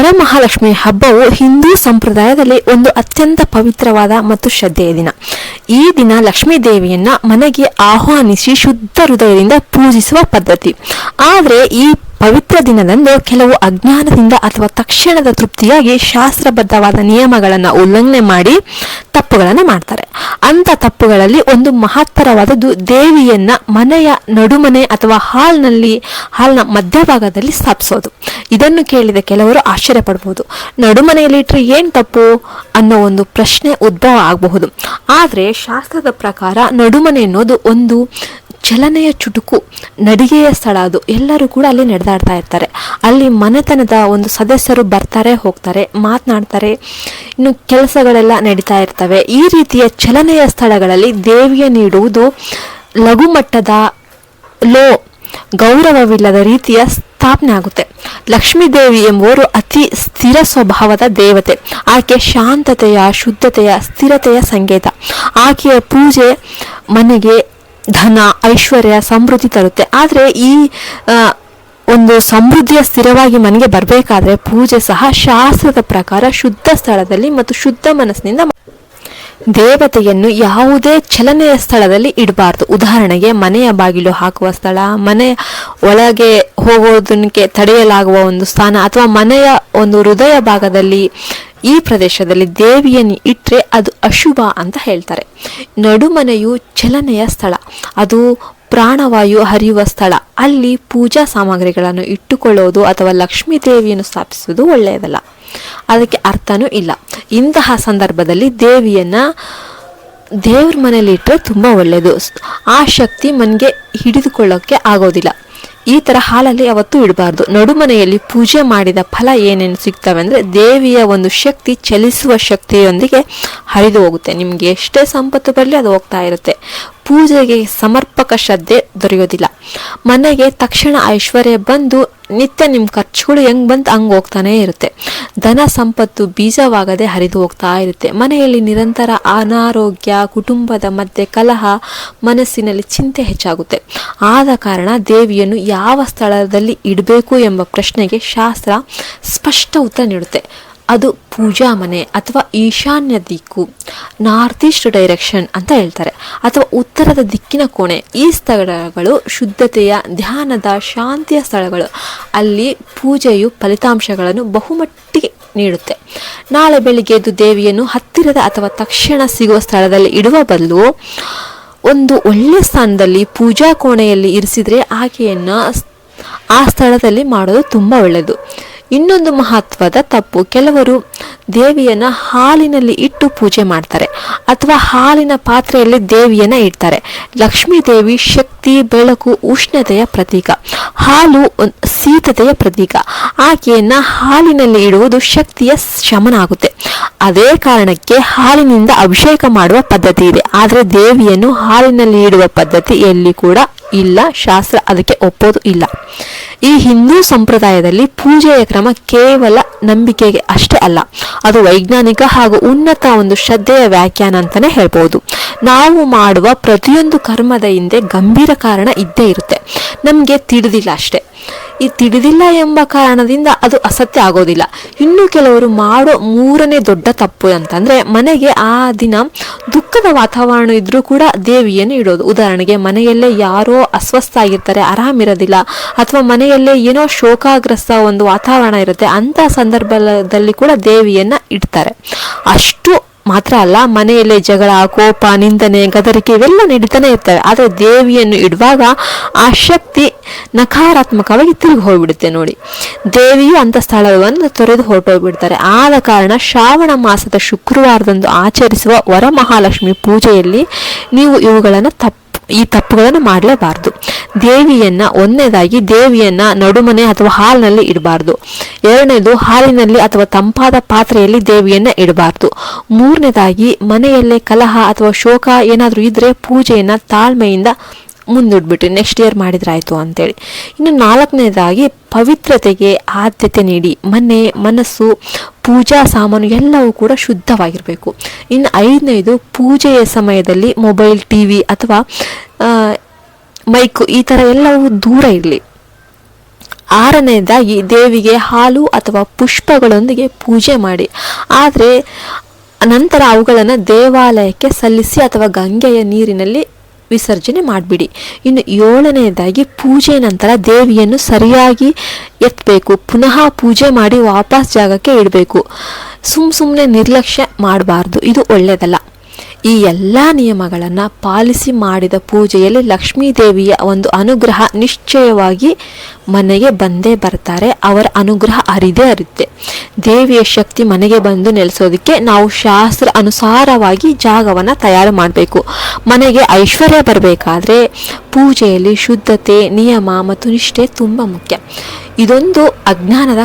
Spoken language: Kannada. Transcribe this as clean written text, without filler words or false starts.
ವರಮಹಾಲಕ್ಷ್ಮಿ ಹಬ್ಬವು ಹಿಂದೂ ಸಂಪ್ರದಾಯದಲ್ಲಿ ಒಂದು ಅತ್ಯಂತ ಪವಿತ್ರವಾದ ಮತ್ತು ಶ್ರದ್ಧೆಯ ದಿನ. ಈ ದಿನ ಲಕ್ಷ್ಮೀ ದೇವಿಯನ್ನ ಮನೆಗೆ ಆಹ್ವಾನಿಸಿ ಶುದ್ಧ ಹೃದಯದಿಂದ ಪೂಜಿಸುವ ಪದ್ಧತಿ. ಆದರೆ ಈ ಪವಿತ್ರ ದಿನದಂದು ಕೆಲವು ಅಜ್ಞಾನದಿಂದ ಅಥವಾ ತಕ್ಷಣದ ತೃಪ್ತಿಯಾಗಿ ಶಾಸ್ತ್ರಬದ್ಧವಾದ ನಿಯಮಗಳನ್ನು ಉಲ್ಲಂಘನೆ ಮಾಡಿ ತಪ್ಪುಗಳನ್ನು ಮಾಡ್ತಾರೆ. ಅಂತ ತಪ್ಪುಗಳಲ್ಲಿ ಒಂದು ಮಹತ್ತರವಾದದ್ದು ದೇವಿಯನ್ನ ಮನೆಯ ನಡುಮನೆ ಅಥವಾ ಹಾಲ್ನ ಮಧ್ಯಭಾಗದಲ್ಲಿ ಸ್ಥಾಪಿಸೋದು. ಇದನ್ನು ಕೇಳಿದ ಕೆಲವರು ಆಶ್ಚರ್ಯ ಪಡಬಹುದು. ನಡುಮನೆಯಲ್ಲಿ ಇಟ್ಟರೆ ಏನ್ ತಪ್ಪು ಅನ್ನೋ ಒಂದು ಪ್ರಶ್ನೆ ಉದ್ಭವ ಆಗಬಹುದು. ಆದರೆ ಶಾಸ್ತ್ರದ ಪ್ರಕಾರ ನಡುಮನೆ ಅನ್ನೋದು ಒಂದು ಚಲನೆಯ ಚುಟುಕು, ನಡಿಗೆಯ ಸ್ಥಳ. ಅದು ಎಲ್ಲರೂ ಕೂಡ ಅಲ್ಲಿ ನಡೆದಾಡ್ತಾ ಇರ್ತಾರೆ. ಅಲ್ಲಿ ಮನೆತನದ ಒಂದು ಸದಸ್ಯರು ಬರ್ತಾರೆ, ಹೋಗ್ತಾರೆ, ಮಾತನಾಡ್ತಾರೆ, ಇನ್ನು ಕೆಲಸಗಳೆಲ್ಲ ನಡೀತಾ ಇರ್ತವೆ. ಈ ರೀತಿಯ ಚಲನೆಯ ಸ್ಥಳಗಳಲ್ಲಿ ದೇವಿಯ ನೀಡುವುದು ಲಘುಮಟ್ಟದ ಗೌರವವಿಲ್ಲದ ರೀತಿಯ ಸ್ಥಾಪನೆ ಆಗುತ್ತೆ. ಲಕ್ಷ್ಮೀ ದೇವಿ ಎಂಬುವರು ಅತಿ ಸ್ಥಿರ ಸ್ವಭಾವದ ದೇವತೆ. ಆಕೆ ಶಾಂತತೆಯ, ಶುದ್ಧತೆಯ, ಸ್ಥಿರತೆಯ ಸಂಕೇತ. ಆಕೆಯ ಪೂಜೆ ಮನೆಗೆ ಧನ, ಐಶ್ವರ್ಯ, ಸಮೃದ್ಧಿ ತರುತ್ತೆ. ಆದರೆ ಈ ಒಂದು ಸಮೃದ್ಧಿಯ ಸ್ಥಿರವಾಗಿ ಮನೆಗೆ ಬರಬೇಕಾದ್ರೆ ಪೂಜೆ ಸಹ ಶಾಸ್ತ್ರದ ಪ್ರಕಾರ ಶುದ್ಧ ಸ್ಥಳದಲ್ಲಿ ಮತ್ತು ಶುದ್ಧ ಮನಸ್ಸಿನಿಂದ. ದೇವತೆಯನ್ನು ಯಾವುದೇ ಚಲನೆಯ ಸ್ಥಳದಲ್ಲಿ ಇಡಬಾರ್ದು. ಉದಾಹರಣೆಗೆ ಮನೆಯ ಬಾಗಿಲು ಹಾಕುವ ಸ್ಥಳ, ಮನೆಯ ಒಳಗೆ ಹೋಗೋದಕ್ಕೆ ತಡೆಯಲಾಗುವ ಒಂದು ಸ್ಥಾನ, ಅಥವಾ ಮನೆಯ ಒಂದು ಹೃದಯ ಭಾಗದಲ್ಲಿ, ಈ ಪ್ರದೇಶದಲ್ಲಿ ದೇವಿಯನ್ನು ಇಟ್ಟರೆ ಅದು ಅಶುಭ ಅಂತ ಹೇಳ್ತಾರೆ. ನಡುಮನೆಯು ಚಲನೆಯ ಸ್ಥಳ, ಅದು ಪ್ರಾಣವಾಯು ಹರಿಯುವ ಸ್ಥಳ. ಅಲ್ಲಿ ಪೂಜಾ ಸಾಮಗ್ರಿಗಳನ್ನು ಇಟ್ಟುಕೊಳ್ಳೋದು ಅಥವಾ ಲಕ್ಷ್ಮೀ ದೇವಿಯನ್ನು ಸ್ಥಾಪಿಸುವುದು ಒಳ್ಳೆಯದಲ್ಲ. ಅದಕ್ಕೆ ಅರ್ಥನೂ ಇಲ್ಲ. ಇಂತಹ ಸಂದರ್ಭದಲ್ಲಿ ದೇವಿಯನ್ನ ದೇವ್ರ ಮನೆಯಲ್ಲಿ ಇಟ್ಟರೆ ತುಂಬ ಒಳ್ಳೆಯದು. ಆ ಶಕ್ತಿ ಮನೆಗೆ ಹಿಡಿದುಕೊಳ್ಳೋಕ್ಕೆ ಆಗೋದಿಲ್ಲ. ಈ ಥರ ಹಾಲಲ್ಲಿ ಯಾವತ್ತೂ ಇಡಬಾರ್ದು. ನಡುಮನೆಯಲ್ಲಿ ಪೂಜೆ ಮಾಡಿದ ಫಲ ಏನೇನು ಸಿಗ್ತವೆ ಅಂದರೆ ದೇವಿಯ ಒಂದು ಶಕ್ತಿ ಚಲಿಸುವ ಶಕ್ತಿಯೊಂದಿಗೆ ಹರಿದು ಹೋಗುತ್ತೆ. ನಿಮಗೆ ಎಷ್ಟೇ ಸಂಪತ್ತು ಬರಲಿ ಅದು ಹೋಗ್ತಾ ಇರುತ್ತೆ. ಪೂಜೆಗೆ ಸಮರ್ಪಕ ಶ್ರದ್ಧೆ ದೊರೆಯೋದಿಲ್ಲ. ಮನೆಗೆ ತಕ್ಷಣ ಐಶ್ವರ್ಯ ಬಂದು ನಿತ್ಯ ನಿಮ್ಮ ಖರ್ಚುಗಳು ಹೆಂಗೆ ಬಂತು ಹಂಗೆ ಹೋಗ್ತಾನೆ ಇರುತ್ತೆ. ಧನ ಸಂಪತ್ತು ಬೀಜವಾಗದೆ ಹರಿದು ಹೋಗ್ತಾ ಇರುತ್ತೆ. ಮನೆಯಲ್ಲಿ ನಿರಂತರ ಅನಾರೋಗ್ಯ, ಕುಟುಂಬದ ಮಧ್ಯೆ ಕಲಹ, ಮನಸ್ಸಿನಲ್ಲಿ ಚಿಂತೆ ಹೆಚ್ಚಾಗುತ್ತೆ. ಆದ ಕಾರಣ ದೇವಿಯನ್ನು ಯಾವ ಸ್ಥಳದಲ್ಲಿ ಇಡಬೇಕು ಎಂಬ ಪ್ರಶ್ನೆಗೆ ಶಾಸ್ತ್ರ ಸ್ಪಷ್ಟ ಉತ್ತರ ನೀಡುತ್ತೆ. ಅದು ಪೂಜಾ ಮನೆ ಅಥವಾ ಈಶಾನ್ಯ ದಿಕ್ಕು, ನಾರ್ತ್ ಈಸ್ಟ್ ಡೈರೆಕ್ಷನ್ ಅಂತ ಹೇಳ್ತಾರೆ, ಅಥವಾ ಉತ್ತರದ ದಿಕ್ಕಿನ ಕೋಣೆ. ಈ ಸ್ಥಳಗಳು ಶುದ್ಧತೆಯ, ಧ್ಯಾನದ, ಶಾಂತಿಯ ಸ್ಥಳಗಳು. ಅಲ್ಲಿ ಪೂಜೆಯು ಫಲಿತಾಂಶಗಳನ್ನು ಬಹುಮಟ್ಟಿಗೆ ನೀಡುತ್ತೆ. ನಾಳೆ ಬೆಳಿಗ್ಗೆ ಎದ್ದು ದೇವಿಯನ್ನು ಹತ್ತಿರದ ಅಥವಾ ತಕ್ಷಣ ಸಿಗುವ ಸ್ಥಳದಲ್ಲಿ ಇಡುವ ಬದಲು ಒಂದು ಒಳ್ಳೆಯ ಸ್ಥಾನದಲ್ಲಿ ಪೂಜಾ ಕೋಣೆಯಲ್ಲಿ ಇರಿಸಿದರೆ ಆಕೆಯನ್ನು ಆ ಸ್ಥಳದಲ್ಲಿ ಮಾಡೋದು ತುಂಬ ಒಳ್ಳೆಯದು. ಇನ್ನೊಂದು ಮಹತ್ವದ ತಪ್ಪು, ಕೆಲವರು ದೇವಿಯನ್ನು ಹಾಲಿನಲ್ಲಿ ಇಟ್ಟು ಪೂಜೆ ಮಾಡ್ತಾರೆ ಅಥವಾ ಹಾಲಿನ ಪಾತ್ರೆಯಲ್ಲಿ ದೇವಿಯನ್ನು ಇಡ್ತಾರೆ. ಲಕ್ಷ್ಮೀ ದೇವಿ ಶಕ್ತಿ, ಬೆಳಕು, ಉಷ್ಣತೆಯ ಪ್ರತೀಕ. ಹಾಲು ಶೀತತೆಯ ಪ್ರತೀಕ. ಆಕೆಯನ್ನು ಹಾಲಿನಲ್ಲಿ ಇಡುವುದು ಶಕ್ತಿಯ ಶಮನ ಆಗುತ್ತೆ. ಅದೇ ಕಾರಣಕ್ಕೆ ಹಾಲಿನಿಂದ ಅಭಿಷೇಕ ಮಾಡುವ ಪದ್ಧತಿ ಇದೆ. ಆದರೆ ದೇವಿಯನ್ನು ಹಾಲಿನಲ್ಲಿ ಇಡುವ ಪದ್ಧತಿ ಎಲ್ಲಿ ಕೂಡ ಇಲ್ಲ. ಶಾಸ್ತ್ರ ಅದಕ್ಕೆ ಒಪ್ಪೋದು ಇಲ್ಲ. ಈ ಹಿಂದೂ ಸಂಪ್ರದಾಯದಲ್ಲಿ ಪೂಜೆಯ ಕ್ರಮ ಕೇವಲ ನಂಬಿಕೆಗೆ ಅಷ್ಟೇ ಅಲ್ಲ, ಅದು ವೈಜ್ಞಾನಿಕ ಹಾಗೂ ಉನ್ನತ ಒಂದು ಶ್ರದ್ಧೆಯ ವ್ಯಾಖ್ಯಾನ ಅಂತಾನೆ ಹೇಳ್ಬೋದು. ನಾವು ಮಾಡುವ ಪ್ರತಿಯೊಂದು ಕರ್ಮದ ಹಿಂದೆ ಗಂಭೀರ ಕಾರಣ ಇದ್ದೇ ಇರುತ್ತೆ. ನಮಗೆ ತಿಳಿದಿಲ್ಲ ಅಷ್ಟೇ. ಈ ತಿಳಿದಿಲ್ಲ ಎಂಬ ಕಾರಣದಿಂದ ಅದು ಅಸತ್ಯ ಆಗೋದಿಲ್ಲ. ಇನ್ನು ಕೆಲವರು ಮಾಡೋ ಮೂರನೇ ದೊಡ್ಡ ತಪ್ಪು ಅಂತಂದ್ರೆ ಮನೆಗೆ ಆ ದಿನ ದುಃಖದ ವಾತಾವರಣ ಇದ್ರೂ ಕೂಡ ದೇವಿಯನ್ನು ಇಡೋದು. ಉದಾಹರಣೆಗೆ ಮನೆಯಲ್ಲೇ ಯಾರೋ ಅಸ್ವಸ್ಥ ಆಗಿರ್ತಾರೆ, ಆರಾಮಿರೋದಿಲ್ಲ, ಅಥವಾ ಮನೆಯಲ್ಲೇ ಏನೋ ಶೋಕಾಗ್ರಸ್ತ ಒಂದು ವಾತಾವರಣ ಇರುತ್ತೆ. ಅಂತ ಸಂದರ್ಭದಲ್ಲಿ ಕೂಡ ದೇವಿಯನ್ನ ಇಡ್ತಾರೆ. ಅಷ್ಟು ಮಾತ್ರ ಅಲ್ಲ, ಮನೆಯಲ್ಲೇ ಜಗಳ, ಕೋಪ, ನಿಂದನೆ, ಗದರಿಕೆ ಇವೆಲ್ಲ ನಡೀತಾನೆ ಇರ್ತವೆ. ಆದರೆ ದೇವಿಯನ್ನು ಇಡುವಾಗ ಆ ಶಕ್ತಿ ನಕಾರಾತ್ಮಕವಾಗಿ ತಿರುಗಿ ಹೋಗ್ಬಿಡುತ್ತೆ. ನೋಡಿ, ದೇವಿಯು ಅಂತ ಸ್ಥಳವನ್ನು ತೊರೆದು ಹೊರಟೋಗ್ಬಿಡ್ತಾರೆ. ಆದ ಕಾರಣ ಶ್ರಾವಣ ಮಾಸದ ಶುಕ್ರವಾರದಂದು ಆಚರಿಸುವ ವರಮಹಾಲಕ್ಷ್ಮಿ ಪೂಜೆಯಲ್ಲಿ ನೀವು ಈ ತಪ್ಪುಗಳನ್ನು ಮಾಡಲೇಬಾರ್ದು. ಒಂದನೇದಾಗಿ ದೇವಿಯನ್ನ ನಡುಮನೆ ಅಥವಾ ಹಾಲಿನಲ್ಲಿ ಇಡಬಾರ್ದು. ಎರಡನೇದು, ಹಾಲಿನಲ್ಲಿ ಅಥವಾ ತಂಪಾದ ಪಾತ್ರೆಯಲ್ಲಿ ದೇವಿಯನ್ನ ಇಡಬಾರ್ದು. ಮೂರನೇದಾಗಿ, ಮನೆಯಲ್ಲೇ ಕಲಹ ಅಥವಾ ಶೋಕ ಏನಾದರೂ ಇದ್ರೆ ಪೂಜೆಯನ್ನ ತಾಳ್ಮೆಯಿಂದ ಮುಂದೂಡ್ಬಿಟ್ಟು ನೆಕ್ಸ್ಟ್ ಇಯರ್ ಮಾಡಿದ್ರಾಯ್ತು ಅಂತೇಳಿ. ಇನ್ನು ನಾಲ್ಕನೇದಾಗಿ, ಪವಿತ್ರತೆಗೆ ಆದ್ಯತೆ ನೀಡಿ ಮನೆ, ಮನಸ್ಸು, ಪೂಜಾ ಸಾಮಾನು ಎಲ್ಲವೂ ಕೂಡ ಶುದ್ಧವಾಗಿರಬೇಕು. ಇನ್ನು ಐದನೇದು, ಪೂಜೆಯ ಸಮಯದಲ್ಲಿ ಮೊಬೈಲ್, ಟಿವಿ ಅಥವಾ ಮೈಕು ಈ ಥರ ಎಲ್ಲವೂ ದೂರ ಇರಲಿ. 6ನೇದಾಗಿ ದೇವಿಗೆ ಹಾಲು ಅಥವಾ ಪುಷ್ಪಗಳೊಂದಿಗೆ ಪೂಜೆ ಮಾಡಿ. ಆದರೆ ನಂತರ ಅವುಗಳನ್ನು ದೇವಾಲಯಕ್ಕೆ ಸಲ್ಲಿಸಿ ಅಥವಾ ಗಂಗೆಯ ನೀರಿನಲ್ಲಿ ವಿಸರ್ಜನೆ ಮಾಡಿಬಿಡಿ. ಇನ್ನು 7ನೇದಾಗಿ ಪೂಜೆ ನಂತರ ದೇವಿಯನ್ನು ಸರಿಯಾಗಿ ಎತ್ತಬೇಕು. ಪುನಃ ಪೂಜೆ ಮಾಡಿ ವಾಪಸ್ ಜಾಗಕ್ಕೆ ಇಡಬೇಕು. ಸುಮ್ಮನೆ ನಿರ್ಲಕ್ಷ್ಯ ಮಾಡಬಾರ್ದು, ಇದು ಒಳ್ಳೆಯದಲ್ಲ. ಈ ಎಲ್ಲ ನಿಯಮಗಳನ್ನು ಪಾಲಿಸಿ ಮಾಡಿದ ಪೂಜೆಯಲ್ಲಿ ಲಕ್ಷ್ಮೀ ದೇವಿಯ ಒಂದು ಅನುಗ್ರಹ ನಿಶ್ಚಯವಾಗಿ ಮನೆಗೆ ಬಂದೇ ಬರ್ತಾರೆ. ಅವರ ಅನುಗ್ರಹ ಅರಿದೇ ಅರಿಯುತ್ತೆ. ದೇವಿಯ ಶಕ್ತಿ ಮನೆಗೆ ಬಂದು ನೆಲೆಸೋದಕ್ಕೆ ನಾವು ಶಾಸ್ತ್ರ ಅನುಸಾರವಾಗಿ ಜಾಗವನ್ನು ತಯಾರು ಮಾಡಬೇಕು. ಮನೆಗೆ ಐಶ್ವರ್ಯ ಬರಬೇಕಾದ್ರೆ ಪೂಜೆಯಲ್ಲಿ ಶುದ್ಧತೆ, ನಿಯಮ ಮತ್ತು ನಿಷ್ಠೆ ತುಂಬ ಮುಖ್ಯ. ಇದೊಂದು ಅಜ್ಞಾನದ